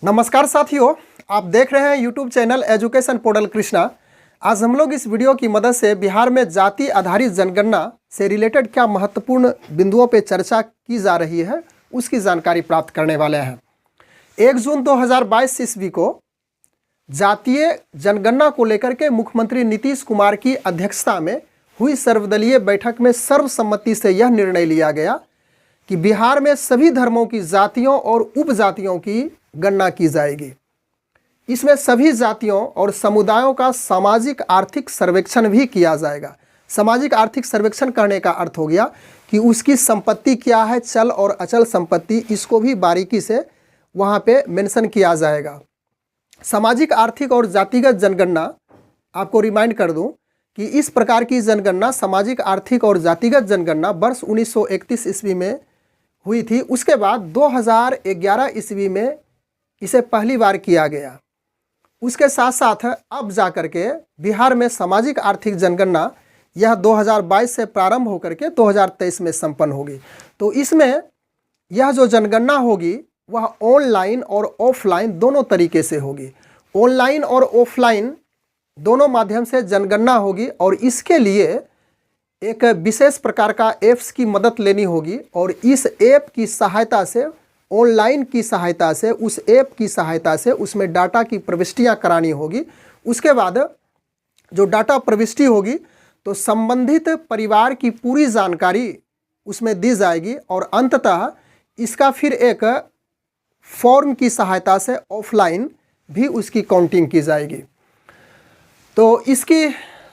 नमस्कार साथियों, आप देख रहे हैं YouTube channel education portal Krishna. आज हम लोग इस वीडियो की मदद से बिहार में जाति आधारित जनगणना से रिलेटेड क्या महत्वपूर्ण बिंदुओं पे चर्चा की जा रही है उसकी जानकारी प्राप्त करने वाले हैं। 1 जून 2022 ईस्वी को जातीय जनगणना को लेकर के मुख्यमंत्री नीतीश कुमार की अध्यक्षता में हुई सर्वदलीय बैठक में सर्वसम्मति से यह निर्णय लिया गया कि बिहार में सभी धर्मों की जातियों और उपजातियों की गणना की जाएगी। इसमें सभी जातियों और समुदायों का सामाजिक आर्थिक सर्वेक्षण भी किया जाएगा। सामाजिक आर्थिक सर्वेक्षण करने का अर्थ हो गया कि उसकी संपत्ति क्या है, चल और अचल संपत्ति, इसको भी बारीकी से वहाँ पे मेंशन किया जाएगा। सामाजिक आर्थिक और जातिगत जनगणना, आपको रिमाइंड कर दूं कि इस प्रकार की जनगणना सामाजिक आर्थिक और जातिगत जनगणना वर्ष 1931 ईस्वी में हुई थी। उसके बाद 2011 ईस्वी में इसे पहली बार किया गया। उसके साथ साथ अब जा कर के बिहार में सामाजिक आर्थिक जनगणना यह 2022 से प्रारंभ होकर के 2023 में संपन्न होगी। तो इसमें यह जो जनगणना होगी वह ऑनलाइन और ऑफलाइन दोनों तरीके से होगी। ऑनलाइन और ऑफलाइन दोनों माध्यम से जनगणना होगी और इसके लिए एक विशेष प्रकार का ऐप्स की मदद लेनी होगी और इस ऐप की सहायता से, ऑनलाइन की सहायता से, उस ऐप की सहायता से उसमें डाटा की प्रविष्टियां करानी होगी। उसके बाद जो डाटा प्रविष्टि होगी तो संबंधित परिवार की पूरी जानकारी उसमें दी जाएगी और अंततः इसका फिर एक फॉर्म की सहायता से ऑफलाइन भी उसकी काउंटिंग की जाएगी। तो इसकी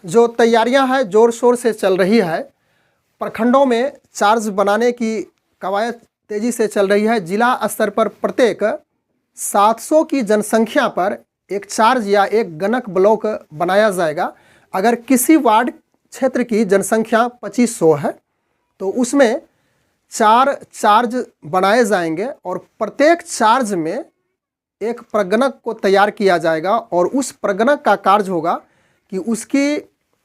जो तैयारियां हैं ज़ोर शोर से चल रही है। प्रखंडों में चार्ज बनाने की कवायद तेज़ी से चल रही है। जिला स्तर पर प्रत्येक 700 की जनसंख्या पर एक चार्ज या एक गणक ब्लॉक बनाया जाएगा। अगर किसी वार्ड क्षेत्र की जनसंख्या 2500 है तो उसमें 4 चार्ज बनाए जाएंगे और प्रत्येक चार्ज में एक प्रगणक को तैयार किया जाएगा और उस प्रगणक का कार्य होगा कि उसकी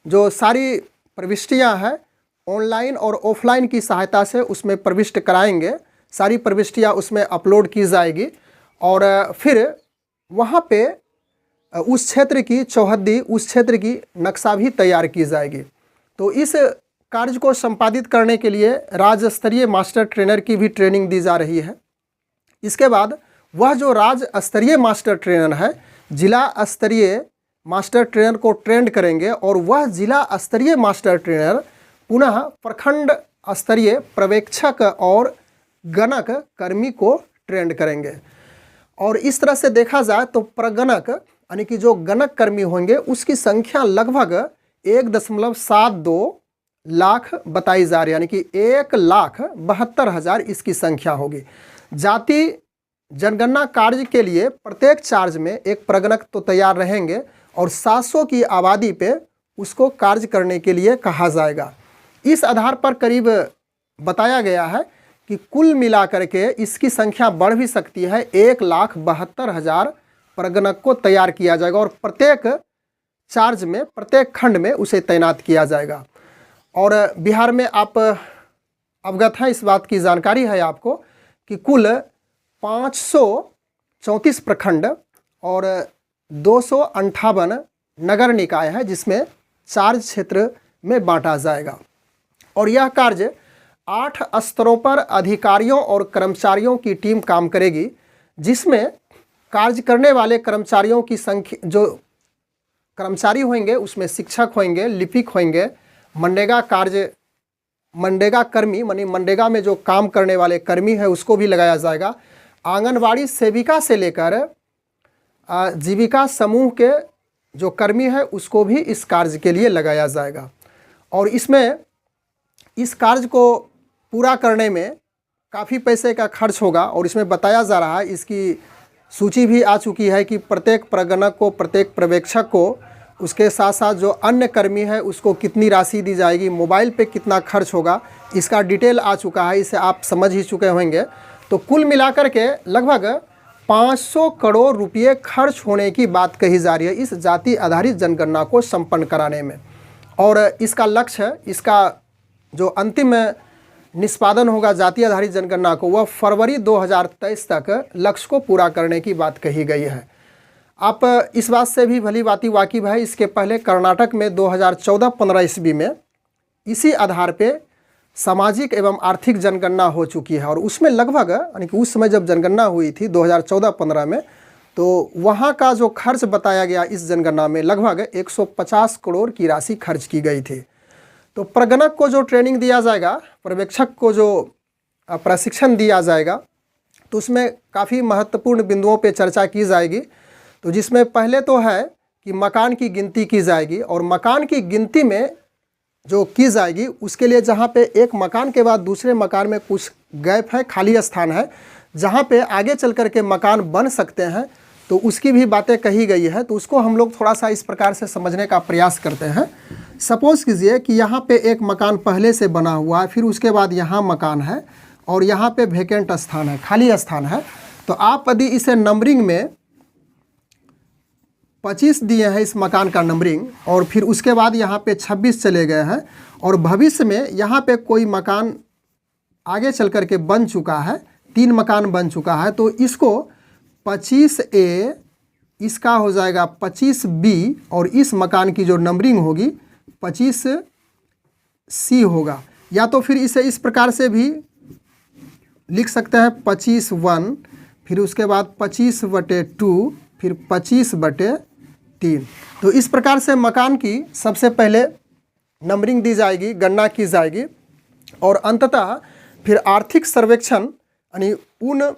जो सारी प्रविष्टियां हैं ऑनलाइन और ऑफलाइन की सहायता से उसमें प्रविष्ट कराएंगे। सारी प्रविष्टियां उसमें अपलोड की जाएगी और फिर वहां पे उस क्षेत्र की चौहद्दी, उस क्षेत्र की नक्शा भी तैयार की जाएगी। तो इस कार्य को संपादित करने के लिए राज्य स्तरीय मास्टर ट्रेनर की भी ट्रेनिंग दी जा रही है। इसके बाद वह जो राज्य स्तरीय मास्टर ट्रेनर है जिला स्तरीय मास्टर ट्रेनर को ट्रेंड करेंगे और वह जिला स्तरीय मास्टर ट्रेनर पुनः प्रखंड स्तरीय पर्यवेक्षक और गणक कर्मी को ट्रेंड करेंगे। और इस तरह से देखा जाए तो प्रगणक यानी कि जो गणक कर्मी होंगे उसकी संख्या लगभग 1.72 लाख बताई जा रही है, यानी कि 1,72,000 इसकी संख्या होगी। जाति जनगणना कार्य के लिए प्रत्येक चार्ज में एक प्रगणक तो तैयार रहेंगे और 700 की आबादी पे उसको कार्य करने के लिए कहा जाएगा। इस आधार पर करीब बताया गया है कि कुल मिलाकर के इसकी संख्या बढ़ भी सकती है। 1,72,000 प्रगणक को तैयार किया जाएगा और प्रत्येक चार्ज में, प्रत्येक खंड में उसे तैनात किया जाएगा। और बिहार में आप अवगत हैं, इस बात की जानकारी है आपको कि कुल 534 प्रखंड और 258 नगर निकाय है जिसमें चार्ज क्षेत्र में बांटा जाएगा। और यह कार्य 8 स्तरों पर अधिकारियों और कर्मचारियों की टीम काम करेगी, जिसमें कार्य करने वाले कर्मचारियों की संख्या, जो कर्मचारी होंगे उसमें शिक्षक होंगे, लिपिक होंगे, मनरेगा कर्मी मानी मनरेगा में जो काम करने वाले कर्मी है उसको भी लगाया जाएगा। आंगनवाड़ी सेविका से लेकर जीविका समूह के जो कर्मी है उसको भी इस कार्य के लिए लगाया जाएगा। और इसमें इस कार्य को पूरा करने में काफ़ी पैसे का खर्च होगा और इसमें बताया जा रहा है, इसकी सूची भी आ चुकी है कि प्रत्येक प्रगणक को, प्रत्येक पर्यवेक्षक को, उसके साथ साथ जो अन्य कर्मी है उसको कितनी राशि दी जाएगी, मोबाइल पे कितना खर्च होगा, इसका डिटेल आ चुका है, इसे आप समझ ही चुके होंगे। तो कुल मिलाकर के लगभग 500 करोड़ रुपये खर्च होने की बात कही जा रही है इस जाति आधारित जनगणना को संपन्न कराने में। और इसका लक्ष्य, इसका जो अंतिम निष्पादन होगा जाति आधारित जनगणना को, वह फरवरी 2023 तक लक्ष्य को पूरा करने की बात कही गई है। आप इस बात से भी भली भांति वाकिफ़ है, इसके पहले कर्नाटक में 2014-15 ईस्वी में इसी आधार पे सामाजिक एवं आर्थिक जनगणना हो चुकी है, और उसमें लगभग यानी कि उस समय जब जनगणना हुई थी 2014-15 में, तो वहाँ का जो खर्च बताया गया इस जनगणना में लगभग 150 करोड़ की राशि खर्च की गई थी। तो प्रगणक को जो ट्रेनिंग दिया जाएगा, पर्यवेक्षक को जो प्रशिक्षण दिया जाएगा, तो उसमें काफ़ी महत्वपूर्ण बिंदुओं पे चर्चा की जाएगी। तो जिसमें पहले तो है कि मकान की गिनती की जाएगी, और मकान की गिनती में जो की जाएगी उसके लिए जहाँ पे एक मकान के बाद दूसरे मकान में कुछ गैप है, खाली स्थान है, जहाँ पे आगे चल कर के मकान बन सकते हैं, तो उसकी भी बातें कही गई है। तो उसको हम लोग थोड़ा सा इस प्रकार से समझने का प्रयास करते हैं। सपोज़ कीजिए कि यहाँ पे एक मकान पहले से बना हुआ है, फिर उसके बाद यहाँ मकान है और यहाँ पे वेकेंट स्थान है, खाली स्थान है। तो आप यदि इसे नंबरिंग में 25 दिए हैं इस मकान का नंबरिंग, और फिर उसके बाद यहाँ पे 26 चले गए हैं, और भविष्य में यहाँ पे कोई मकान आगे चल कर के बन चुका है, 3 मकान बन चुका है, तो इसको 25A इसका हो जाएगा 25B, और इस मकान की जो नंबरिंग होगी 25C होगा। या तो फिर इसे इस प्रकार से भी लिख सकते हैं 25-1, फिर उसके बाद 25/2, फिर 25/3। तो इस प्रकार से मकान की सबसे पहले नंबरिंग दी जाएगी, गणना की जाएगी, और अंततः फिर आर्थिक सर्वेक्षण यानी उन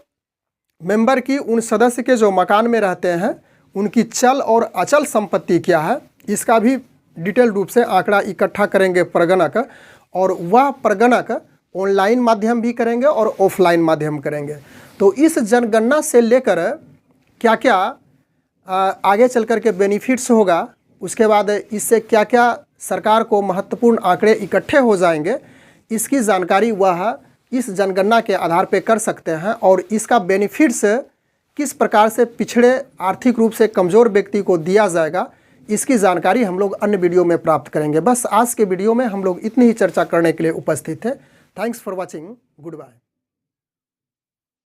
मेंबर की, उन सदस्य के जो मकान में रहते हैं, उनकी चल और अचल संपत्ति क्या है, इसका भी डिटेल रूप से आंकड़ा इकट्ठा करेंगे प्रगणक, और वह प्रगणक ऑनलाइन माध्यम भी करेंगे और ऑफलाइन माध्यम करेंगे। तो इस जनगणना से लेकर क्या क्या आगे चल कर के बेनिफिट्स होगा, उसके बाद इससे क्या क्या सरकार को महत्वपूर्ण आंकड़े इकट्ठे हो जाएंगे, इसकी जानकारी वह इस जनगणना के आधार पे कर सकते हैं। और इसका बेनिफिट्स किस प्रकार से पिछड़े आर्थिक रूप से कमज़ोर व्यक्ति को दिया जाएगा, इसकी जानकारी हम लोग अन्य वीडियो में प्राप्त करेंगे। बस आज के वीडियो में हम लोग इतनी ही चर्चा करने के लिए उपस्थित थे। Thanks for watching, good bye.